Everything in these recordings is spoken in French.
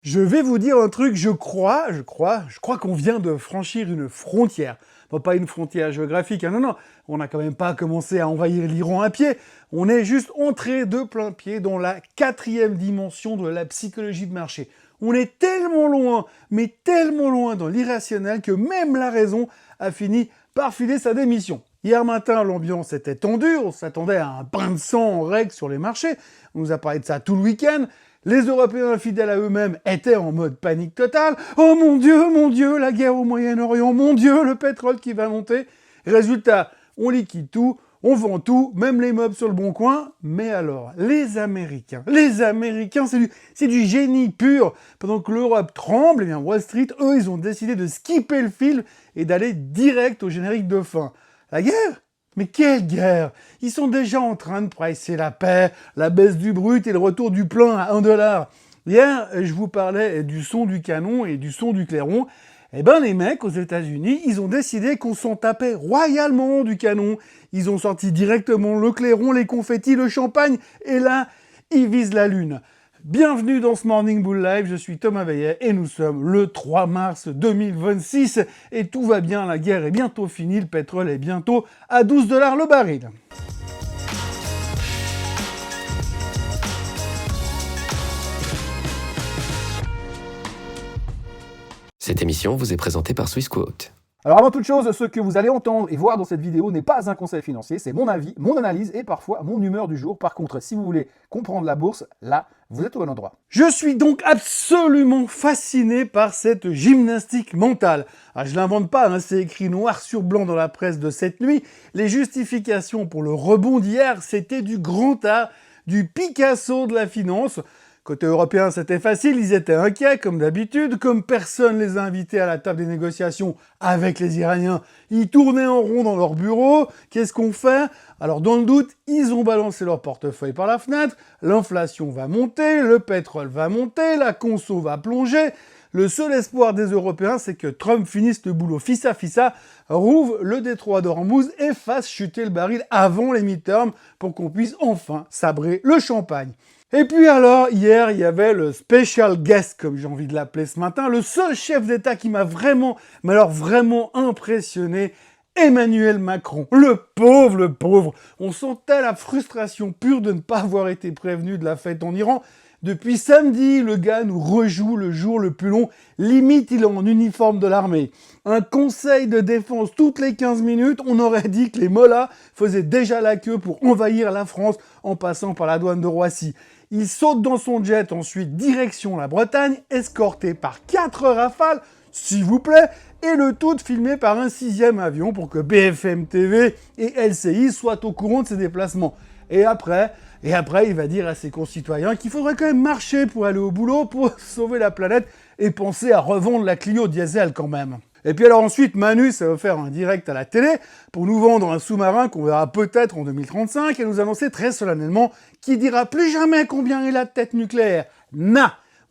Je vais vous dire un truc, je crois qu'on vient de franchir une frontière. Bon, pas une frontière géographique, hein, non, on n'a quand même pas commencé à envahir l'Iran à pied, on est juste entré de plein pied dans la 4e dimension de la psychologie de marché. On est tellement loin, mais tellement loin dans l'irrationnel que même la raison a fini par filer sa démission. Hier matin, l'ambiance était tendue, on s'attendait à un bain de sang en règle sur les marchés, on nous a parlé de ça tout le week-end. Les Européens fidèles à eux-mêmes étaient en mode panique totale. Oh mon Dieu, la guerre au Moyen-Orient, mon Dieu, le pétrole qui va monter. Résultat, on liquide tout, on vend tout, même les meubles sur le bon coin. Mais alors, les Américains, c'est du génie pur. Pendant que l'Europe tremble, eh bien Wall Street, eux, ils ont décidé de skipper le film et d'aller direct au générique de fin. La guerre ? Mais quelle guerre! Ils sont déjà en train de pricer la paix, la baisse du brut et le retour du plein à 1 $. Hier, je vous parlais du son du canon et du son du clairon. Eh ben, les mecs aux États-Unis, ils ont décidé qu'on s'en tapait royalement du canon. Ils ont sorti directement le clairon, les confettis, le champagne, et là, ils visent la lune. Bienvenue dans ce Morning Bull Live, je suis Thomas Veillet et nous sommes le 3 mars 2026 et tout va bien, la guerre est bientôt finie, le pétrole est bientôt à 12 $ le baril. Cette émission vous est présentée par Swissquote. Alors avant toute chose, ce que vous allez entendre et voir dans cette vidéo n'est pas un conseil financier, c'est mon avis, mon analyse et parfois mon humeur du jour. Par contre, si vous voulez comprendre la bourse, là, vous êtes au bon endroit. Je suis donc absolument fasciné par cette gymnastique mentale. Alors, je l'invente pas, hein, c'est écrit noir sur blanc dans la presse de cette nuit. Les justifications pour le rebond d'hier, c'était du grand art, du Picasso de la finance. Côté européen, c'était facile, ils étaient inquiets, comme d'habitude, comme personne les a invités à la table des négociations avec les Iraniens. Ils tournaient en rond dans leur bureau, qu'est-ce qu'on fait? Alors dans le doute, ils ont balancé leur portefeuille par la fenêtre, l'inflation va monter, le pétrole va monter, la conso va plonger. Le seul espoir des Européens, c'est que Trump finisse le boulot fissa, rouvre le détroit d'Ormuz et fasse chuter le baril avant les midterms pour qu'on puisse enfin sabrer le champagne. Et puis alors, hier, il y avait le special guest, comme j'ai envie de l'appeler ce matin, le seul chef d'État qui m'a vraiment, mais alors vraiment impressionné, Emmanuel Macron. Le pauvre. On sentait la frustration pure de ne pas avoir été prévenu de la fête en Iran. Depuis samedi, le gars nous rejoue le jour le plus long, limite il est en uniforme de l'armée. Un conseil de défense toutes les 15 minutes, on aurait dit que les mollahs faisaient déjà la queue pour envahir la France en passant par la douane de Roissy. Il saute dans son jet ensuite direction la Bretagne, escorté par 4 rafales, s'il vous plaît, et le tout filmé par un 6e avion pour que BFM TV et LCI soient au courant de ses déplacements. Et après, il va dire à ses concitoyens qu'il faudrait quand même marcher pour aller au boulot, pour sauver la planète, et penser à revendre la Clio diesel quand même. Et puis alors ensuite, Manu, ça va faire un direct à la télé pour nous vendre un sous-marin qu'on verra peut-être en 2035 et nous annoncer très solennellement qu'il dira plus jamais combien il a de tête nucléaire.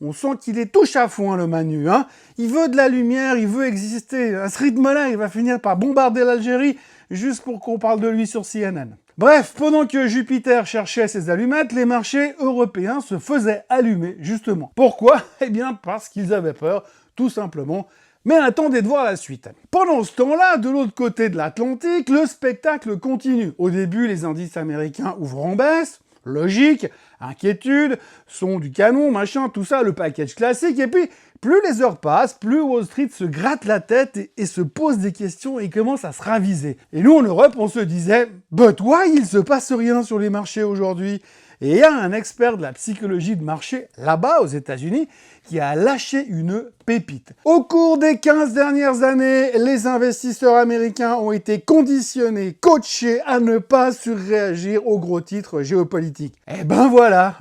On sent qu'il est touche à foin, le Manu, hein. Il veut de la lumière, il veut exister. À ce rythme-là, il va finir par bombarder l'Algérie juste pour qu'on parle de lui sur CNN. Bref, pendant que Jupiter cherchait ses allumettes, les marchés européens se faisaient allumer, justement. Pourquoi? Eh bien, parce qu'ils avaient peur, tout simplement. Mais attendez de voir la suite. Pendant ce temps-là, de l'autre côté de l'Atlantique, le spectacle continue. Au début, les indices américains ouvrent en baisse, logique, inquiétude, son du canon, machin, tout ça, le package classique, et puis plus les heures passent, plus Wall Street se gratte la tête et se pose des questions et commence à se raviser. Et nous, en Europe, on se disait « But why il se passe rien sur les marchés aujourd'hui ?» Et il y a un expert de la psychologie de marché, là-bas, aux États-Unis, qui a lâché une pépite. Au cours des 15 dernières années, les investisseurs américains ont été conditionnés, coachés à ne pas surréagir aux gros titres géopolitiques. Et ben voilà,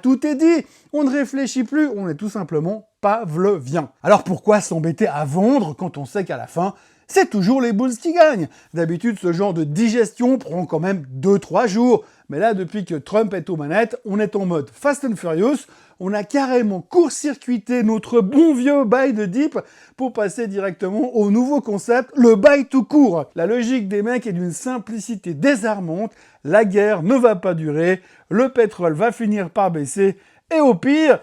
tout est dit. On ne réfléchit plus, on est tout simplement pavlovien. Alors pourquoi s'embêter à vendre quand on sait qu'à la fin, c'est toujours les bulls qui gagnent. D'habitude, ce genre de digestion prend quand même 2-3 jours. Mais là, depuis que Trump est aux manettes, on est en mode Fast and Furious. On a carrément court-circuité notre bon vieux buy de dip pour passer directement au nouveau concept, le buy tout court. La logique des mecs est d'une simplicité désarmante. La guerre ne va pas durer, le pétrole va finir par baisser Et au pire,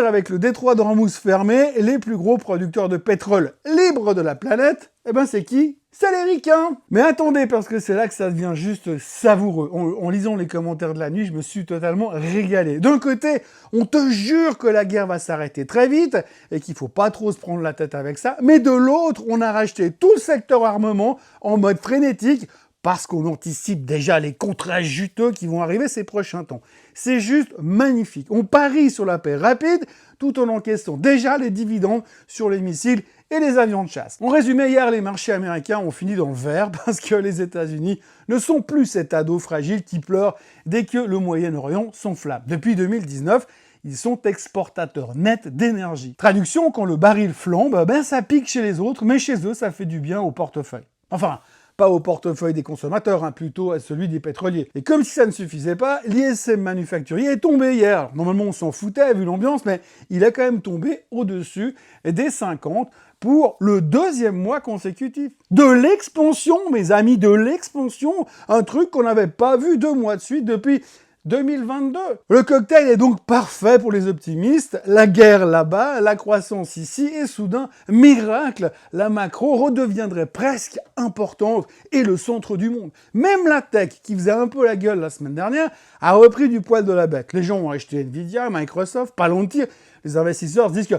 avec le détroit d'Ormuz fermé, les plus gros producteurs de pétrole libres de la planète, c'est qui? C'est les ricains. Mais attendez, parce que c'est là que ça devient juste savoureux. En lisant les commentaires de la nuit, je me suis totalement régalé. D'un côté, on te jure que la guerre va s'arrêter très vite et qu'il faut pas trop se prendre la tête avec ça. Mais de l'autre, on a racheté tout le secteur armement en mode frénétique parce qu'on anticipe déjà les contrats juteux qui vont arriver ces prochains temps. C'est juste magnifique. On parie sur la paix rapide tout en encaissant déjà les dividendes sur les missiles et les avions de chasse. En résumé, hier, les marchés américains ont fini dans le vert parce que les États-Unis ne sont plus cet ado fragile qui pleure dès que le Moyen-Orient s'enflamme. Depuis 2019, ils sont exportateurs nets d'énergie. Traduction, quand le baril flambe, ça pique chez les autres, mais chez eux, ça fait du bien au portefeuille. Enfin, pas au portefeuille des consommateurs, plutôt à celui des pétroliers. Et comme si ça ne suffisait pas, l'ISM manufacturier est tombé hier. Alors, normalement, on s'en foutait vu l'ambiance, mais il a quand même tombé au-dessus des 50 pour le deuxième mois consécutif. De l'expansion, mes amis, de l'expansion, un truc qu'on n'avait pas vu 2 mois de suite depuis 2022. Le cocktail est donc parfait pour les optimistes, la guerre là-bas, la croissance ici, et soudain, miracle, la macro redeviendrait presque importante et le centre du monde. Même la tech, qui faisait un peu la gueule la semaine dernière, a repris du poil de la bête. Les gens ont acheté Nvidia, Microsoft, Palantir. Les investisseurs se disent que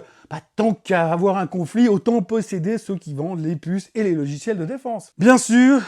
tant qu'à avoir un conflit, autant posséder ceux qui vendent les puces et les logiciels de défense. Bien sûr,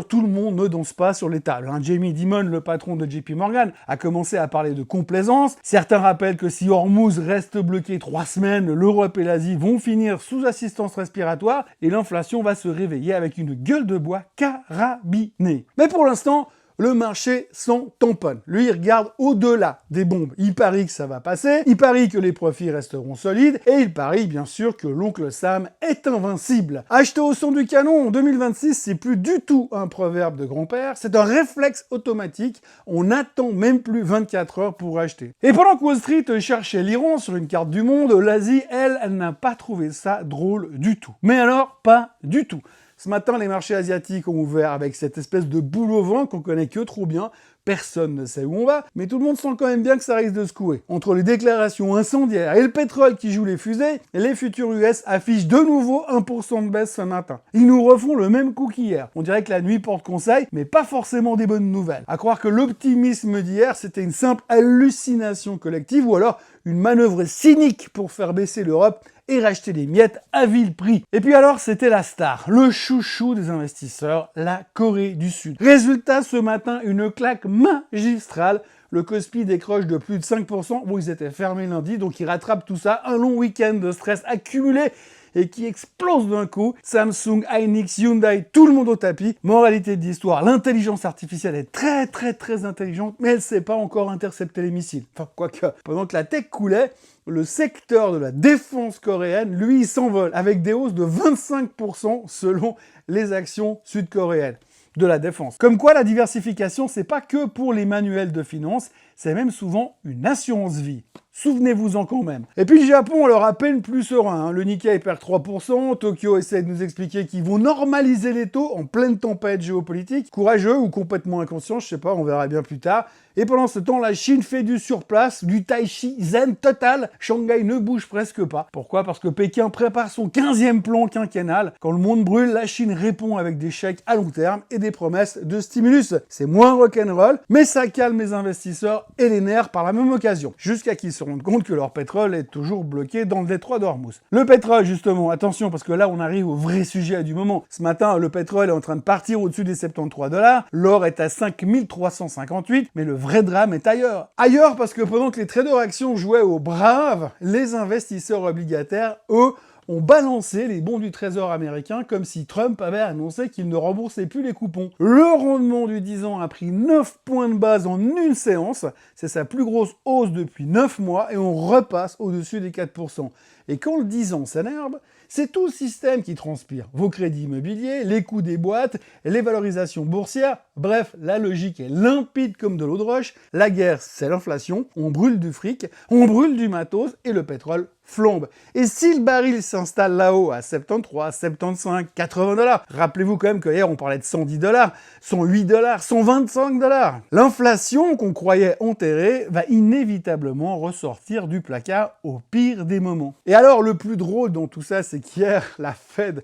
tout le monde ne danse pas sur les tables. Jamie Dimon, le patron de JP Morgan, a commencé à parler de complaisance. Certains rappellent que si Hormuz reste bloqué 3 semaines, l'Europe et l'Asie vont finir sous assistance respiratoire et l'inflation va se réveiller avec une gueule de bois carabinée. Mais pour l'instant, le marché s'en tamponne. Lui, il regarde au-delà des bombes. Il parie que ça va passer, il parie que les profits resteront solides, et il parie bien sûr que l'oncle Sam est invincible. Acheter au son du canon en 2026, c'est plus du tout un proverbe de grand-père, c'est un réflexe automatique. On n'attend même plus 24 heures pour acheter. Et pendant que Wall Street cherchait l'Iran sur une carte du monde, l'Asie, elle n'a pas trouvé ça drôle du tout. Mais alors, pas du tout. Ce matin, les marchés asiatiques ont ouvert avec cette espèce de boule au vent qu'on connaît que trop bien. Personne ne sait où on va, mais tout le monde sent quand même bien que ça risque de secouer. Entre les déclarations incendiaires et le pétrole qui joue les fusées, les futurs US affichent de nouveau 1% de baisse ce matin. Ils nous refont le même coup qu'hier. On dirait que la nuit porte conseil, mais pas forcément des bonnes nouvelles. À croire que l'optimisme d'hier, c'était une simple hallucination collective ou alors une manœuvre cynique pour faire baisser l'Europe et racheter les miettes à vil prix. Et puis alors, c'était la star, le chouchou des investisseurs, la Corée du Sud. Résultat, ce matin, une claque magistrale. Le Kospi décroche de plus de 5%. Bon, ils étaient fermés lundi, donc ils rattrapent tout ça. Un long week-end de stress accumulé et qui explose d'un coup. Samsung, Hynix, Hyundai, tout le monde au tapis. Moralité de l'histoire, l'intelligence artificielle est très intelligente, mais elle ne sait pas encore intercepter les missiles. Enfin, quoique, pendant que la tech coulait, le secteur de la défense coréenne, lui, il s'envole, avec des hausses de 25% selon les actions sud-coréennes de la défense. Comme quoi, la diversification, c'est pas que pour les manuels de finance, c'est même souvent une assurance vie. Souvenez-vous-en quand même. Et puis le Japon, alors à peine plus serein. Le Nikkei perd 3%, Tokyo essaie de nous expliquer qu'ils vont normaliser les taux en pleine tempête géopolitique. Courageux ou complètement inconscient, je sais pas, on verra bien plus tard. Et pendant ce temps, la Chine fait du surplace, du tai chi zen total. Shanghai ne bouge presque pas. Pourquoi? Parce que Pékin prépare son 15e plan quinquennal. Quand le monde brûle, la Chine répond avec des chèques à long terme et des promesses de stimulus. C'est moins rock'n'roll, mais ça calme les investisseurs et les nerfs par la même occasion. Jusqu'à qu'ils se rendent compte que leur pétrole est toujours bloqué dans le détroit d'Ormuz. Le pétrole, justement, attention, parce que là, on arrive au vrai sujet du moment. Ce matin, le pétrole est en train de partir au-dessus des 73 $. L'or est à 5358, mais le vrai drame est ailleurs. Ailleurs parce que pendant que les traders actions jouaient aux braves, les investisseurs obligataires, eux, ont balancé les bons du Trésor américain comme si Trump avait annoncé qu'il ne remboursait plus les coupons. Le rendement du 10 ans a pris 9 points de base en une séance, c'est sa plus grosse hausse depuis 9 mois et on repasse au-dessus des 4%. Et quand le 10 ans s'énerve, c'est tout le système qui transpire. Vos crédits immobiliers, les coûts des boîtes, les valorisations boursières, bref, la logique est limpide comme de l'eau de roche. La guerre, c'est l'inflation, on brûle du fric, on brûle du matos et le pétrole flambe. Et si le baril s'installe là-haut à 73, 75, 80 $, rappelez-vous quand même que hier on parlait de 110 $, 108 $, 125 $. L'inflation qu'on croyait enterrée va inévitablement ressortir du placard au pire des moments. Et alors le plus drôle dans tout ça, c'est qu'hier, la Fed,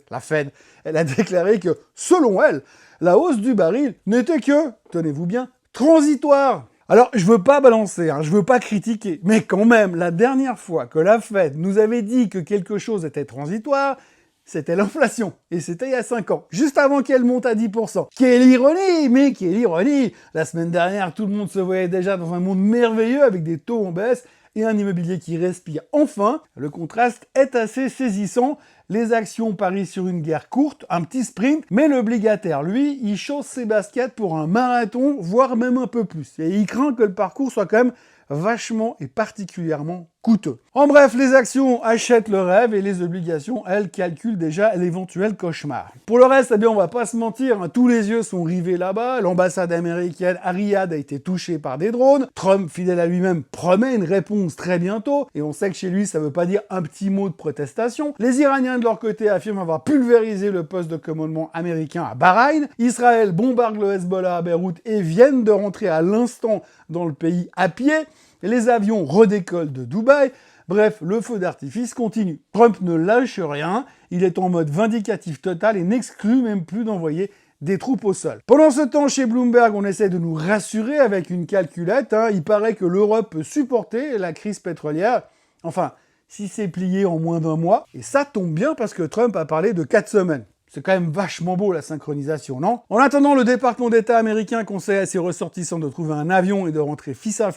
elle a déclaré que, selon elle, la hausse du baril n'était que, tenez-vous bien, transitoire. Alors, je veux pas balancer, je veux pas critiquer, mais quand même, la dernière fois que la Fed nous avait dit que quelque chose était transitoire, c'était l'inflation. Et c'était il y a 5 ans, juste avant qu'elle monte à 10%. Quelle ironie, mais quelle ironie! La semaine dernière, tout le monde se voyait déjà dans un monde merveilleux avec des taux en baisse et un immobilier qui respire enfin. Le contraste est assez saisissant. Les actions parient sur une guerre courte, un petit sprint, mais l'obligataire, lui, il chausse ses baskets pour un marathon, voire même un peu plus. Et il craint que le parcours soit quand même vachement et particulièrement coûteux. En bref, les actions achètent le rêve et les obligations, elles, calculent déjà l'éventuel cauchemar. Pour le reste, eh bien, on va pas se mentir, tous les yeux sont rivés là-bas. L'ambassade américaine à Riyad a été touchée par des drones. Trump, fidèle à lui-même, promet une réponse très bientôt. Et on sait que chez lui, ça veut pas dire un petit mot de protestation. Les Iraniens, de leur côté, affirment avoir pulvérisé le poste de commandement américain à Bahreïn. Israël bombarde le Hezbollah à Beyrouth et viennent de rentrer à l'instant dans le pays à pied. Les avions redécollent de Dubaï. Bref, le feu d'artifice continue. Trump ne lâche rien, il est en mode vindicatif total et n'exclut même plus d'envoyer des troupes au sol. Pendant ce temps, chez Bloomberg, on essaie de nous rassurer avec une calculette. Il paraît que l'Europe peut supporter la crise pétrolière. Enfin, si c'est plié en moins d'un mois. Et ça tombe bien parce que Trump a parlé de 4 semaines. C'est quand même vachement beau la synchronisation, non? En attendant, le département d'État américain conseille à ses ressortissants de trouver un avion et de rentrer fissa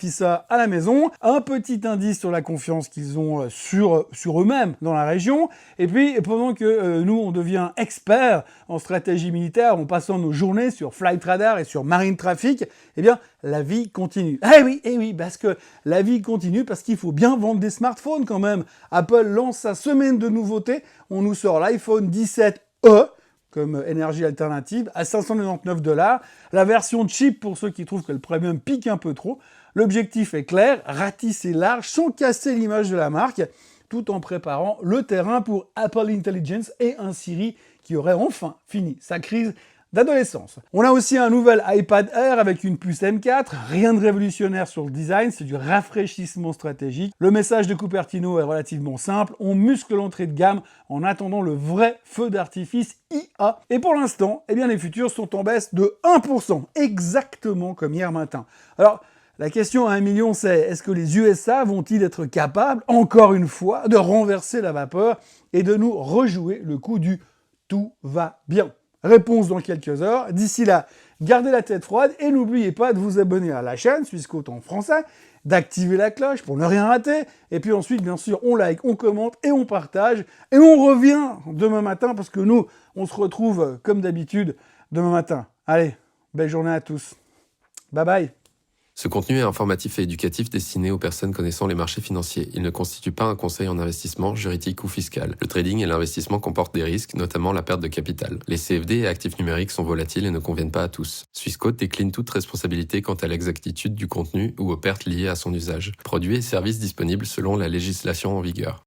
à la maison. Un petit indice sur la confiance qu'ils ont sur eux-mêmes dans la région. Et puis, pendant que nous, on devient experts en stratégie militaire en passant nos journées sur Flight Radar et sur Marine Traffic, eh bien, la vie continue. Eh oui, parce que la vie continue, parce qu'il faut bien vendre des smartphones quand même. Apple lance sa semaine de nouveautés. On nous sort l'iPhone 17 comme énergie alternative à 599 $. La version cheap pour ceux qui trouvent que le premium pique un peu trop. L'objectif est clair, ratisser large sans casser l'image de la marque, tout en préparant le terrain pour Apple Intelligence et un Siri qui aurait enfin fini sa crise d'adolescence. On a aussi un nouvel iPad Air avec une puce M4, rien de révolutionnaire sur le design, c'est du rafraîchissement stratégique. Le message de Cupertino est relativement simple, on muscle l'entrée de gamme en attendant le vrai feu d'artifice IA. Et pour l'instant, eh bien les futurs sont en baisse de 1%, exactement comme hier matin. Alors, la question à 1 million, c'est est-ce que les USA vont-ils être capables, encore une fois, de renverser la vapeur et de nous rejouer le coup du « tout va bien ». Réponse dans quelques heures. D'ici là, gardez la tête froide et n'oubliez pas de vous abonner à la chaîne Swissquote en français, d'activer la cloche pour ne rien rater. Et puis ensuite, bien sûr, on like, on commente et on partage. Et on revient demain matin parce que nous, on se retrouve comme d'habitude demain matin. Allez, belle journée à tous. Bye bye. Ce contenu est informatif et éducatif destiné aux personnes connaissant les marchés financiers. Il ne constitue pas un conseil en investissement, juridique ou fiscal. Le trading et l'investissement comportent des risques, notamment la perte de capital. Les CFD et actifs numériques sont volatiles et ne conviennent pas à tous. Swissquote décline toute responsabilité quant à l'exactitude du contenu ou aux pertes liées à son usage. Produits et services disponibles selon la législation en vigueur.